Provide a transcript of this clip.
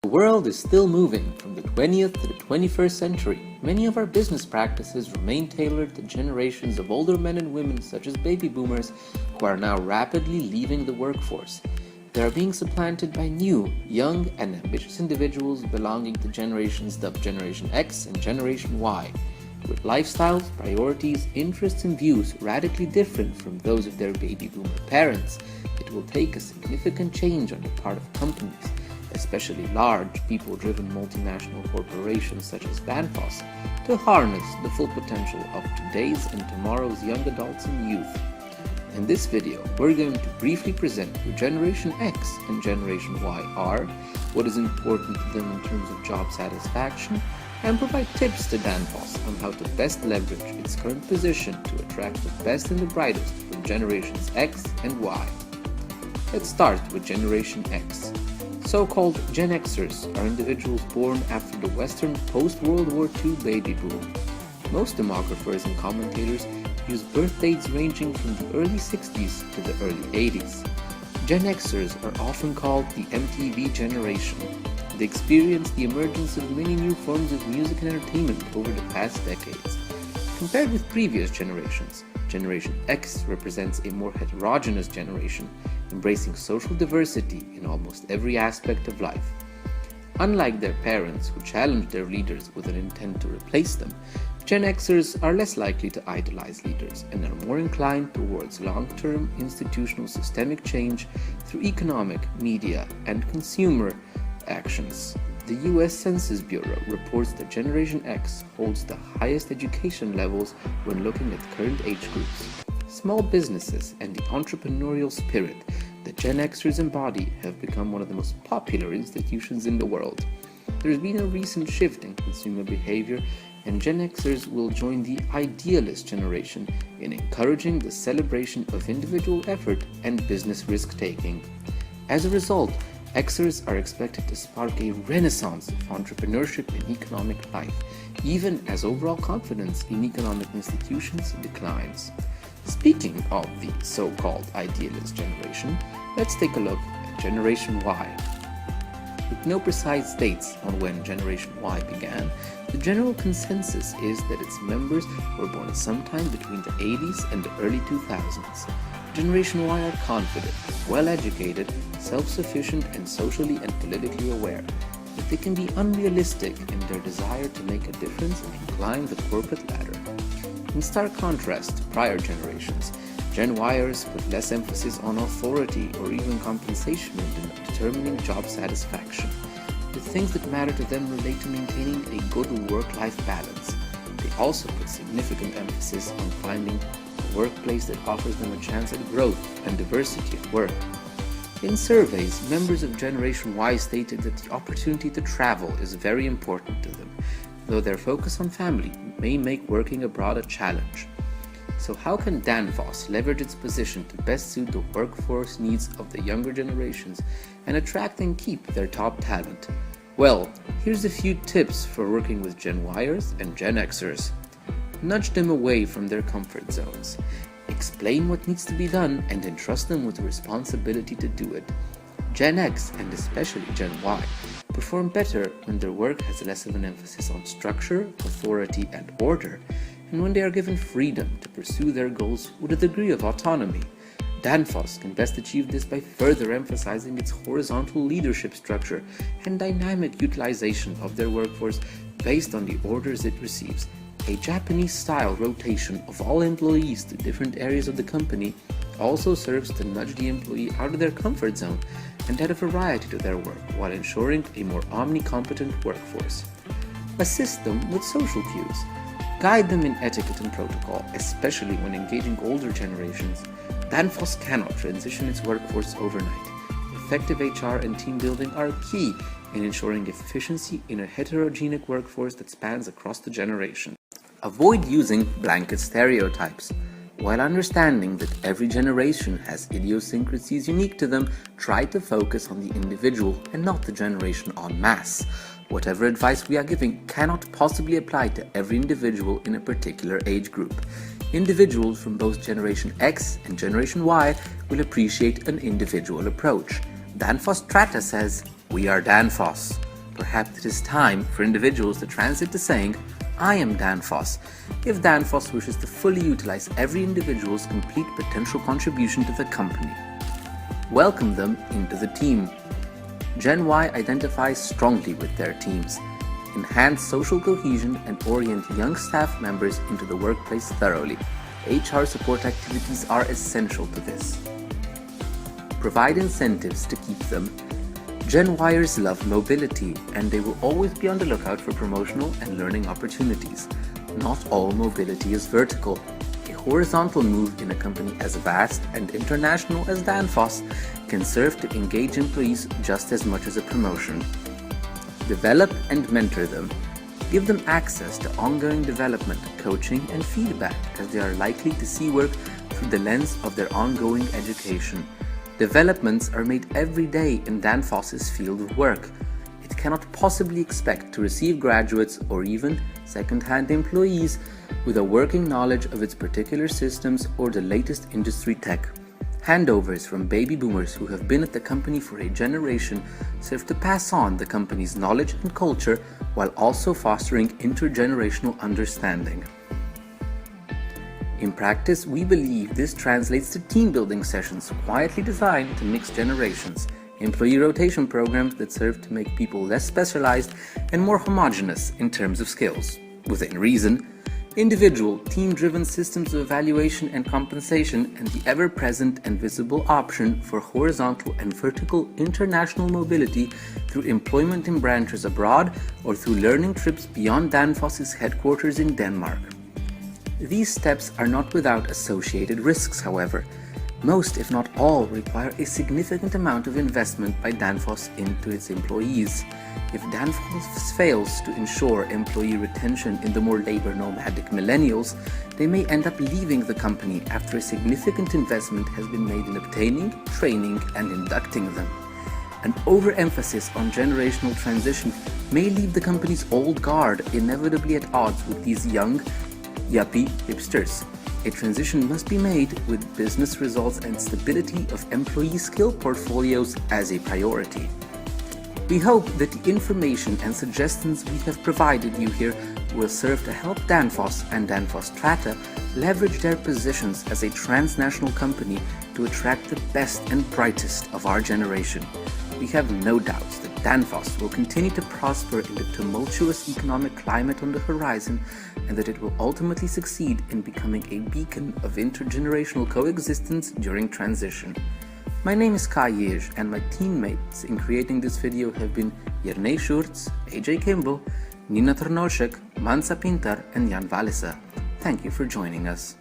The world is still moving from the 20th to the 21st century. Many of our business practices remain tailored to generations of older men and women such as baby boomers who are now rapidly leaving the workforce. They are being supplanted by new, young and ambitious individuals belonging to generations dubbed Generation X and Generation Y, with lifestyles, priorities, interests and views radically different from those of their baby boomer parents. It will take a significant change on the part of companies, especially large, people-driven multinational corporations such as Danfoss, to harness the full potential of today's and tomorrow's young adults and youth. In this video, we're going to briefly present who Generation X and Generation Y are, what is important to them in terms of job satisfaction, and provide tips to Danfoss on how to best leverage its current position to attract the best and the brightest from Generations X and Y. Let's start with Generation X. So-called Gen Xers are individuals born after the Western post-World War II baby boom. Most demographers and commentators use birth dates ranging from the early 60s to the early 80s. Gen Xers are often called the MTV generation. They experienced the emergence of many new forms of music and entertainment over the past decades. Compared with previous generations, Generation X represents a more heterogeneous generation, embracing social diversity in almost every aspect of life. Unlike their parents, who challenged their leaders with an intent to replace them, Gen Xers are less likely to idolize leaders and are more inclined towards long-term institutional systemic change through economic, media, and consumer actions. The US Census Bureau reports that Generation X holds the highest education levels when looking at current age groups. Small businesses and the entrepreneurial spirit that Gen Xers embody have become one of the most popular institutions in the world. There's been a recent shift in consumer behavior, and Gen Xers will join the idealist generation in encouraging the celebration of individual effort and business risk-taking. As a result, Xers are expected to spark a renaissance of entrepreneurship in economic life, even as overall confidence in economic institutions declines. Speaking of the so-called idealist generation, let's take a look at Generation Y. With no precise dates on when Generation Y began, the general consensus is that its members were born sometime between the 80s and the early 2000s. Generation Y are confident, well-educated, self-sufficient, and socially and politically aware, but they can be unrealistic in their desire to make a difference and climb the corporate ladder. In stark contrast to prior generations, Gen Yers put less emphasis on authority or even compensation in determining job satisfaction. The things that matter to them relate to maintaining a good work-life balance. They also put significant emphasis on finding a workplace that offers them a chance at growth and diversity at work. In surveys, members of Generation Y stated that the opportunity to travel is very important to them, though their focus on family may make working abroad a challenge. So how can Danfoss leverage its position to best suit the workforce needs of the younger generations and attract and keep their top talent? Well, here's a few tips for working with Gen Yers and Gen Xers. Nudge them away from their comfort zones. Explain what needs to be done and entrust them with the responsibility to do it. Gen X, and especially Gen Y, perform better when their work has less of an emphasis on structure, authority, and order, and when they are given freedom to pursue their goals with a degree of autonomy. Danfoss can best achieve this by further emphasizing its horizontal leadership structure and dynamic utilization of their workforce based on the orders it receives. A Japanese-style rotation of all employees to different areas of the company also serves to nudge the employee out of their comfort zone and add a variety to their work while ensuring a more omnicompetent workforce. Assist them with social cues. Guide them in etiquette and protocol, especially when engaging older generations. Danfoss cannot transition its workforce overnight. Effective HR and team building are key in ensuring efficiency in a heterogeneous workforce that spans across the generation. Avoid using blanket stereotypes. While understanding that every generation has idiosyncrasies unique to them, try to focus on the individual and not the generation en masse. Whatever advice we are giving cannot possibly apply to every individual in a particular age group. Individuals from both Generation X and Generation Y will appreciate an individual approach. Danfoss Strata says, "We are Danfoss." perhaps it is time for individuals to transit to saying, I am Danfoss, if Danfoss wishes to fully utilize every individual's complete potential contribution to the company. Welcome them into the team. Gen Y identifies strongly with their teams, enhance social cohesion, and orient young staff members into the workplace thoroughly. HR support activities are essential to this. Provide incentives to keep them. Gen Yers love mobility, and they will always be on the lookout for promotional and learning opportunities. Not all mobility is vertical. A horizontal move in a company as vast and international as Danfoss can serve to engage employees just as much as a promotion. Develop and mentor them. Give them access to ongoing development, coaching, and feedback, as they are likely to see work through the lens of their ongoing education. Developments are made every day in Danfoss's field of work. It cannot possibly expect to receive graduates or even second-hand employees with a working knowledge of its particular systems or the latest industry tech. Handovers from baby boomers who have been at the company for a generation serve to pass on the company's knowledge and culture while also fostering intergenerational understanding. In practice, we believe this translates to team-building sessions quietly designed to mix generations, employee rotation programs that serve to make people less specialized and more homogeneous in terms of skills, within reason, individual, team-driven systems of evaluation and compensation, and the ever-present and visible option for horizontal and vertical international mobility through employment in branches abroad or through learning trips beyond Danfoss's headquarters in Denmark. These steps are not without associated risks, however. Most, if not all, require a significant amount of investment by Danfoss into its employees. If Danfoss fails to ensure employee retention in the more labor-nomadic millennials, they may end up leaving the company after a significant investment has been made in obtaining, training, and inducting them. An overemphasis on generational transition may leave the company's old guard inevitably at odds with these young, yuppie hipsters. A transition must be made with business results and stability of employee skill portfolios as a priority. We hope that the information and suggestions we have provided you here will serve to help Danfoss and Danfoss Strata leverage their positions as a transnational company to attract the best and brightest of our generation. We have no doubts that Danfoss will continue to prosper in the tumultuous economic climate on the horizon, and that it will ultimately succeed in becoming a beacon of intergenerational coexistence during transition. My name is Kai Jej, and my teammates in creating this video have been Jernei Schurz, AJ Kimball, Nina Tornoshek, Mansa Pintar, and Jan Walliser. Thank you for joining us.